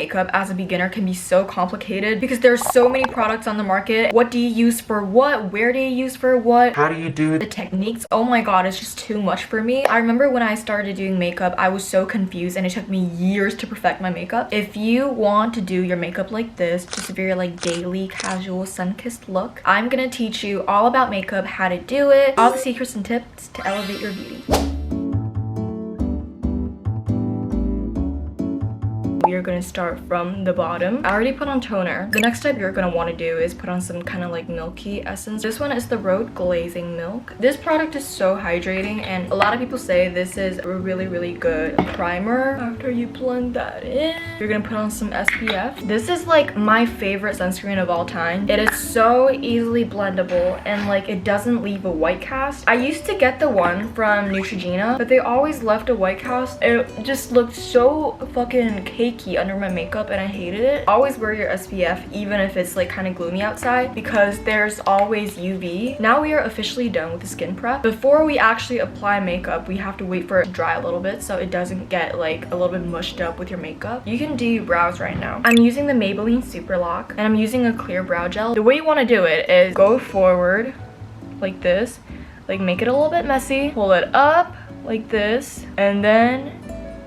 makeup as a beginner can be so complicated because there's so many products on the market. What do you use for what? Where do you use for what? How do you do it? The techniques. Oh my god, it's just too much for me. I remember when I started doing makeup, I was so confused and it took me years to perfect my makeup. If you want to do your makeup like this, just a very like daily, casual, sun-kissed look, I'm gonna teach you all about makeup, how to do it, all the secrets and tips to elevate your beauty. We are going to start from the bottom. I already put on toner. The next step you're going to want to do is put on some kind of like milky essence. This one is the Road Glazing Milk. This product is so hydrating and a lot of people say this is a really good primer. After you blend that in, you're going to put on some SPF. This is like my favorite sunscreen of all time. It is so easily blendable and like it doesn't leave a white cast. I used to get the one from Neutrogena, but they always left a white cast. It just looked so fucking cakey under my makeup and I hated it. Always wear your SPF even if it's like kind of gloomy outside because there's always UV. Now we are officially done with the skin prep. Before we actually apply makeup, we have to wait for it to dry a little bit so it doesn't get like a little bit mushed up with your makeup. You can do your brows right now. I'm using the Maybelline Super Lock and I'm using a clear brow gel. The way you want to do it is go forward like this, like make it a little bit messy, pull it up like this, and then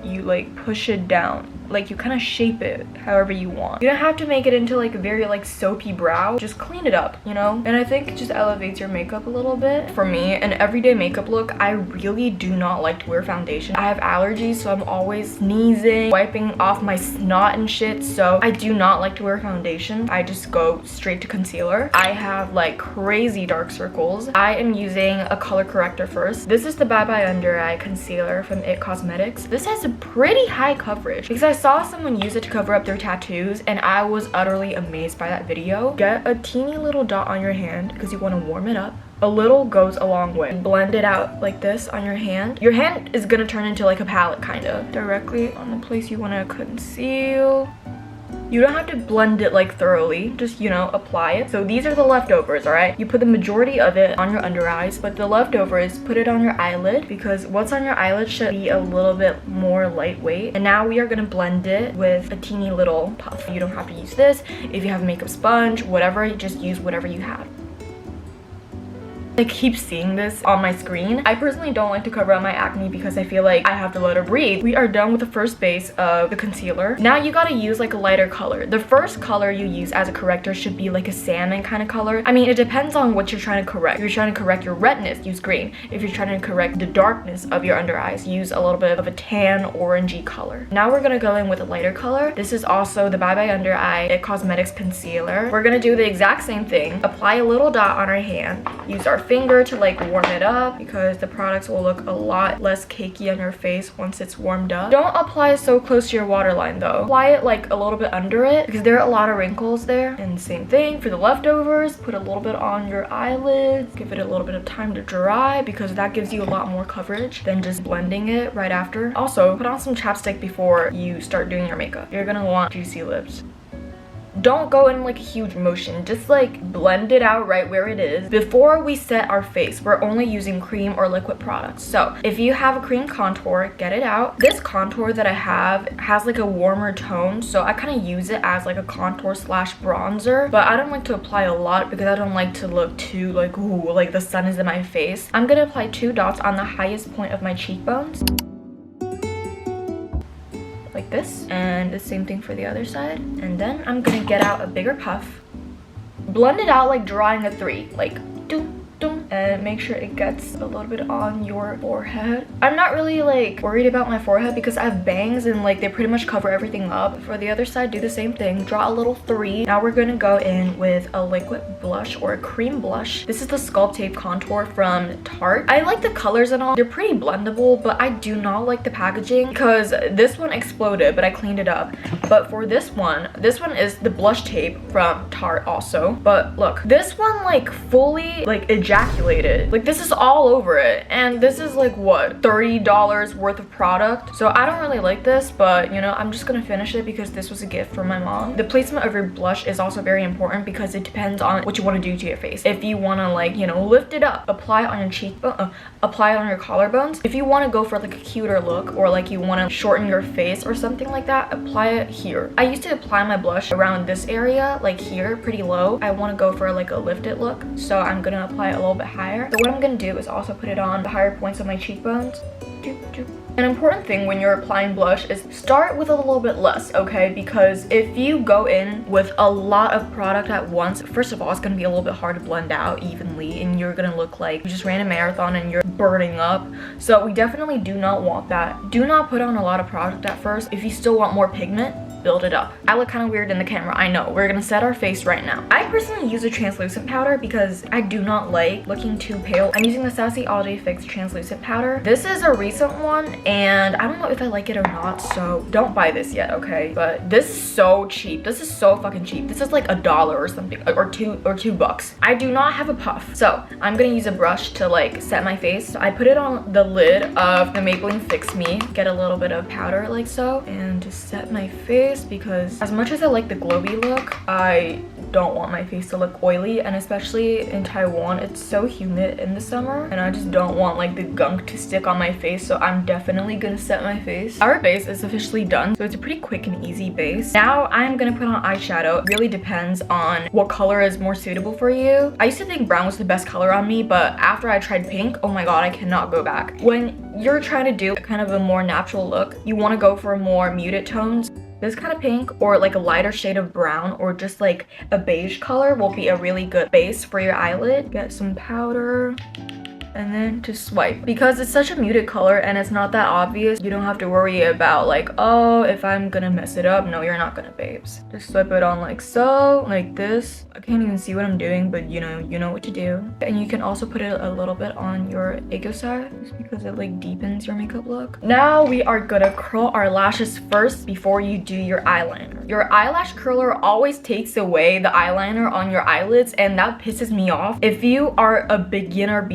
you like push it down. Like you kind of shape it however you want. You don't have to make it into like a very like soapy brow. Just clean it up, you know? And I think it just elevates your makeup a little bit. For me, an everyday makeup look, I really do not like to wear foundation. I have allergies, so I'm always sneezing, wiping off my snot and shit. So I do not like to wear foundation. I just go straight to concealer. I have like crazy dark circles. I am using a color corrector first. This is the Bye Bye Under Eye Concealer from It Cosmetics. This has a pretty high coverage because I saw someone use it to cover up their tattoos and I was utterly amazed by that video. Get a teeny little dot on your hand because you want to warm it up. A little goes a long way. Blend it out like this on your hand. Your hand is gonna turn into like a palette kind of. Directly on the place you want to conceal. You don't have to blend it like thoroughly, just, you know, apply it. So these are the leftovers, all right? You put the majority of it on your under eyes, but the leftovers, put it on your eyelid because what's on your eyelid should be a little bit more lightweight. And now we are gonna blend it with a teeny little puff. You don't have to use this. If you have a makeup sponge, whatever, you just use whatever you have. I keep seeing this on my screen. I personally don't like to cover up my acne because I feel like I have to let it breathe. We are done with the first base of the concealer. Now you gotta use like a lighter color. The first color you use as a corrector should be like a salmon kind of color. I mean, it depends on what you're trying to correct. If you're trying to correct your redness, use green. If you're trying to correct the darkness of your under eyes, use a little bit of a tan orangey color. Now we're gonna go in with a lighter color. This is also the Bye Bye Under Eye It Cosmetics Concealer. We're gonna do the exact same thing. Apply a little dot on our hand. Use our finger to like warm it up because the products will look a lot less cakey on your face once it's warmed up. Don't apply so close to your waterline though. Apply it like a little bit under it because there are a lot of wrinkles there. And same thing for the leftovers. Put a little bit on your eyelids. Give it a little bit of time to dry because that gives you a lot more coverage than just blending it right after. Also, put on some chapstick before you start doing your makeup. You're gonna want juicy lips. Don't go in like a huge motion, just like blend it out right where it is. Before we set our face, we're only using cream or liquid products. So if you have a cream contour, get it out. This contour that I have has like a warmer tone, so I kind of use it as like a contour slash bronzer, but I don't like to apply a lot because I don't like to look too like, ooh, like the sun is in my face. I'm gonna apply 2 dots on the highest point of my cheekbones. Like this, and the same thing for the other side. And then I'm gonna get out a bigger puff, blend it out like drawing a 3, like doom doom, and make sure it gets a little bit on your forehead. I'm not really like worried about my forehead because I have bangs and like they pretty much cover everything up. For the other side, do the same thing, draw a little 3. Now we're gonna go in with a liquid blush or a cream blush. This is the Sculpt Tape Contour from Tarte. I like the colors and all, they're pretty blendable, but I do not like the packaging because this one exploded, but I cleaned it up. But for this one is the blush tape from Tarte also. But look, this one like fully like ejaculated saturated. Like, this is all over it, and this is like what, $30 worth of product. So I don't really like this, but you know, I'm just gonna finish it because this was a gift from my mom. The placement of your blush is also very important because it depends on what you want to do to your face. If you want to, like, you know, lift it up, apply it on your cheekbone, apply it on your collarbones. If you want to go for like a cuter look, or like you want to shorten your face or something like that, apply it here. I used to apply my blush around this area, like here, pretty low. I want to go for like a lifted look, so I'm gonna apply it a little bit higher. So what I'm gonna do is also put it on the higher points of my cheekbones. An important thing when you're applying blush is start with a little bit less, okay? Because if you go in with a lot of product at once, first of all, it's gonna be a little bit hard to blend out evenly, and you're gonna look like you just ran a marathon and you're burning up. So we definitely do not want that. Do not put on a lot of product at first. If you still want more pigment, build it up. I look kind of weird in the camera, I know. We're gonna set our face right now. I personally use a translucent powder because I do not like looking too pale. I'm using the Sassy All Day Fix translucent powder. This is a recent one, and I don't know if I like it or not, so don't buy this yet, okay? But this is so cheap. This is so fucking cheap. This is like $1 or something, or two bucks. I do not have a puff, so I'm gonna use a brush to like set my face. So I put it on the lid of the Maybelline Fix Me, get a little bit of powder like so, and just set my face, because as much as I like the glowy look, I don't want my face to look oily, and especially in Taiwan, it's so humid in the summer, and I just don't want like the gunk to stick on my face, so I'm definitely gonna set my face. Our base is officially done, so it's a pretty quick and easy base. Now I'm gonna put on eyeshadow. It really depends on what color is more suitable for you. I used to think brown was the best color on me, but after I tried pink, oh my god, I cannot go back. When you're trying to do kind of a more natural look, you want to go for more muted tones. This kind of pink, or like a lighter shade of brown, or just like a beige color will be a really good base for your eyelid. Get some powder, and then to swipe. Because it's such a muted color and it's not that obvious, you don't have to worry about like, oh, if I'm gonna mess it up. No, you're not gonna, babes. Just swipe it on like so, like this. I can't even see what I'm doing, but you know what to do. And you can also put it a little bit on your ego side, just because it like deepens your makeup look. Now we are gonna curl our lashes first before you do your eyeliner. Your eyelash curler always takes away the eyeliner on your eyelids, and that pisses me off. If you are a beginner,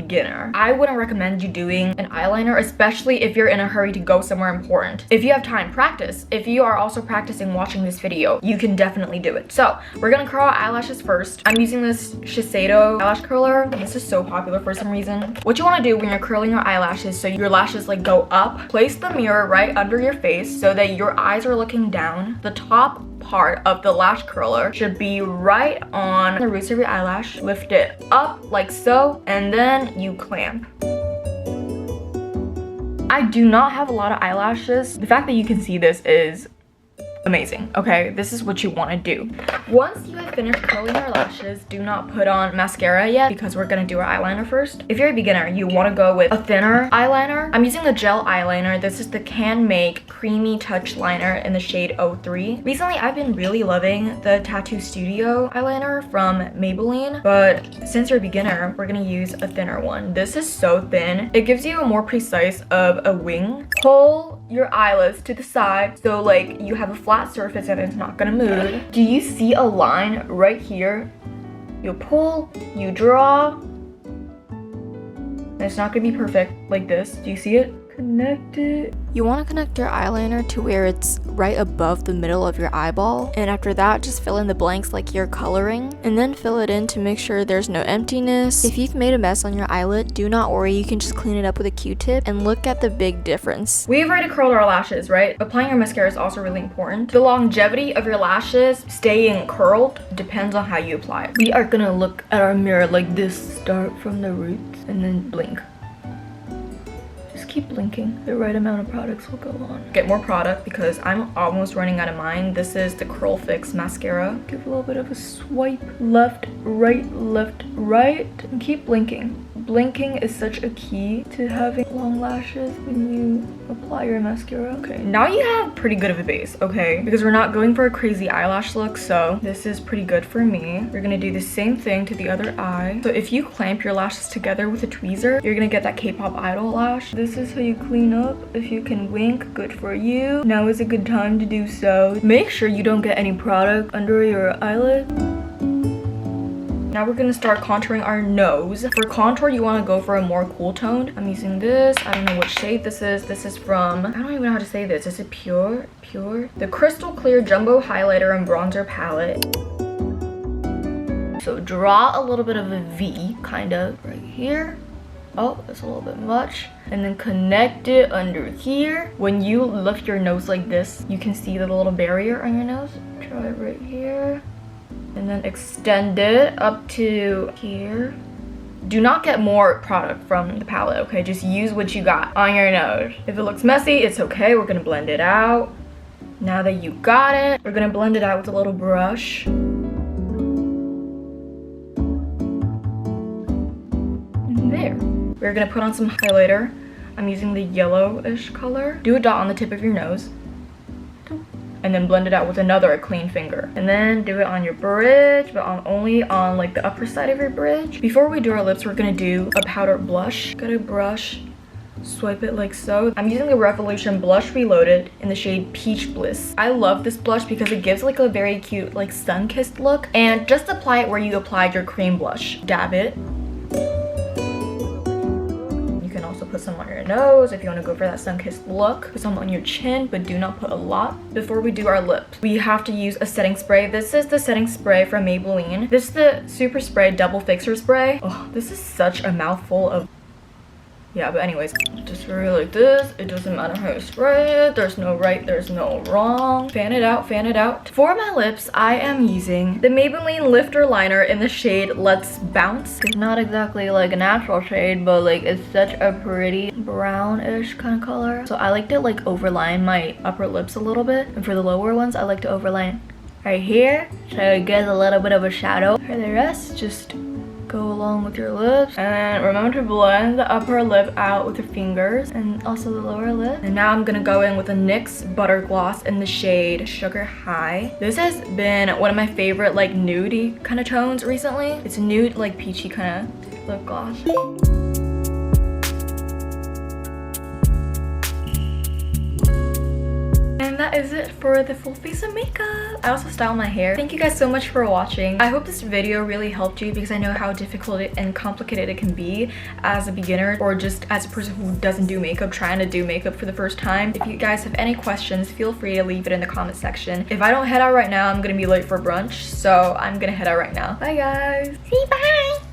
I wouldn't recommend you doing an eyeliner, especially if you're in a hurry to go somewhere important. If you have time, practice. If you are also practicing watching this video, you can definitely do it. So we're gonna curl our eyelashes first. I'm using this Shiseido eyelash curler. This is so popular for some reason. What you want to do when you're curling your eyelashes so your lashes like go up, place the mirror right under your face so that your eyes are looking down. The top part of the lash curler should be right on the roots of your eyelash. Lift it up like so, and then you clamp. I do not have a lot of eyelashes. The fact that you can see this is amazing. Okay, this is what you want to do. Once you have finished curling your lashes, do not put on mascara yet, because we're gonna do our eyeliner first. If you're a beginner, you want to go with a thinner eyeliner. I'm using the gel eyeliner. This is the Can Make Creamy Touch Liner in the shade 03. Recently, I've been really loving the Tattoo Studio eyeliner from Maybelline, but since you're a beginner, we're gonna use a thinner one. This is so thin. It gives you a more precise of a wing. Pull your eyelids to the side so like you have a flat surface and it's not gonna move. Do you see a line right here? You pull, you draw, and it's not gonna be perfect like this. Do you see it? Connect it. You want to connect your eyeliner to where it's right above the middle of your eyeball, and after that just fill in the blanks like you're coloring, and then fill it in to make sure there's no emptiness. If you've made a mess on your eyelid, do not worry, you can just clean it up with a Q-tip, and look at the big difference. We've already curled our lashes, right? Applying your mascara is also really important. The longevity of your lashes staying curled depends on how you apply it. We are gonna look at our mirror like this. Start from the roots and then blink. Keep blinking. The right amount of products will go on. Get more product because I'm almost running out of mine. This is the Curl Fix mascara. Give a little bit of a swipe. Left, right, and keep blinking. Blinking is such a key to having long lashes when you apply your mascara. Okay, now you have pretty good of a base, okay? Because we're not going for a crazy eyelash look, so this is pretty good for me. We're gonna do the same thing to the other eye. So if you clamp your lashes together with a tweezer, you're gonna get that K-pop idol lash. This is how you clean up. If you can wink, good for you. Now is a good time to do so. Make sure you don't get any product under your eyelid. Now we're gonna start contouring our nose. For contour, you wanna go for a more cool tone. I'm using this. I don't know what shade this is. This is from, I don't even know how to say this. Is it Pure? The Crystal Clear Jumbo Highlighter and Bronzer Palette. So draw a little bit of a V, kind of, right here. Oh, that's a little bit much. And then connect it under here. When you lift your nose like this, you can see the little barrier on your nose. Try it right here. And then extend it up to here. Do not get more product from the palette, okay? Just use what you got on your nose. If it looks messy, it's okay. We're gonna blend it out. Now that you got it, we're gonna blend it out with a little brush. And there. We're gonna put on some highlighter. I'm using the yellowish color. Do a dot on the tip of your nose. And then blend it out with another clean finger. And then do it on your bridge, but only on like the upper side of your bridge. Before we do our lips, we're gonna do a powder blush. Got a brush, swipe it like so. I'm using the Revolution Blush Reloaded in the shade Peach Bliss. I love this blush because it gives like a very cute like sun-kissed look. And just apply it where you applied your cream blush. Dab it. Put some on your nose if you want to go for that sun-kissed look. Put some on your chin, but do not put a lot. Before we do our lips, we have to use a setting spray. This is the setting spray from Maybelline. This is the Super Spray Double Fixer Spray. Oh, this is such a mouthful of... Yeah, but anyways, just really like this. It doesn't matter how you spray it. There's no right, there's no wrong. Fan it out, fan it out. For my lips, I am using the Maybelline Lifter Liner in the shade Let's Bounce. It's not exactly like a natural shade, but like it's such a pretty brownish kind of color. So I like to like overline my upper lips a little bit. And for the lower ones, I like to overline right here. So it gets a little bit of a shadow. For the rest, just go along with your lips, and remember to blend the upper lip out with your fingers and also the lower lip. And now I'm gonna go in with a NYX Butter Gloss in the shade Sugar High. This has been one of my favorite like nudie kind of tones recently. It's a nude like peachy kind of lip gloss. And that is it for the full face of makeup. I also styled my hair. Thank you guys so much for watching. I hope this video really helped you because I know how difficult and complicated it can be as a beginner or just as a person who doesn't do makeup, trying to do makeup for the first time. If you guys have any questions, feel free to leave it in the comment section. If I don't head out right now, I'm gonna be late for brunch, so I'm gonna head out right now. Bye guys. See, bye.